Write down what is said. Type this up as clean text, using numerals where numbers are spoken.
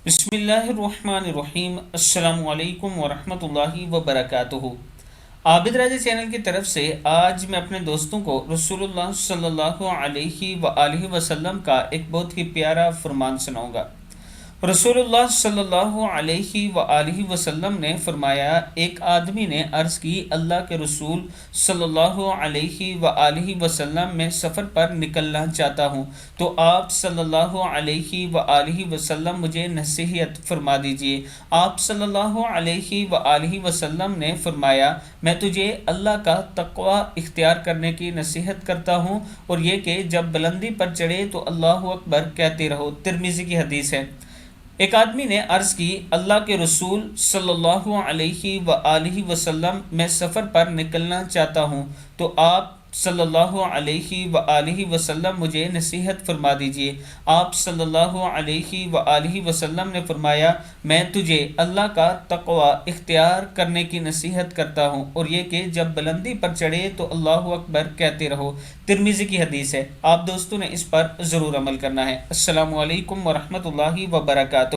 بسم اللہ الرحمن الرحیم۔ السلام علیکم ورحمۃ اللہ وبرکاتہ۔ عابد چینل کی طرف سے آج میں اپنے دوستوں کو رسول اللہ صلی اللہ علیہ وآلہ وسلم کا ایک بہت ہی پیارا فرمان سناؤں گا۔ رسول اللہ صلی اللہ علیہ وآلہ وسلم نے فرمایا، ایک آدمی نے عرض کی، اللہ کے رسول صلی اللہ علیہ وآلہ وسلم میں سفر پر نکلنا چاہتا ہوں، تو آپ صلی اللہ علیہ وآلہ وسلم مجھے نصیحت فرما دیجئے۔ آپ صلی اللہ علیہ وآلہ وسلم نے فرمایا، میں تجھے اللہ کا تقوی اختیار کرنے کی نصیحت کرتا ہوں، اور یہ کہ جب بلندی پر چڑھے تو اللہ اکبر کہتے رہو۔ ترمذی کی حدیث ہے۔ ایک آدمی نے عرض کی، اللہ کے رسول صلی اللہ علیہ وآلہ وسلم میں سفر پر نکلنا چاہتا ہوں، تو آپ صلی اللہ علیہ وآلہ وسلم مجھے نصیحت فرما دیجئے۔ آپ صلی اللہ علیہ وآلہ وسلم نے فرمایا، میں تجھے اللہ کا تقوی اختیار کرنے کی نصیحت کرتا ہوں، اور یہ کہ جب بلندی پر چڑھے تو اللہ اکبر کہتے رہو۔ ترمذی کی حدیث ہے۔ آپ دوستوں نے اس پر ضرور عمل کرنا ہے۔ السلام علیکم ورحمۃ اللہ وبرکاتہ۔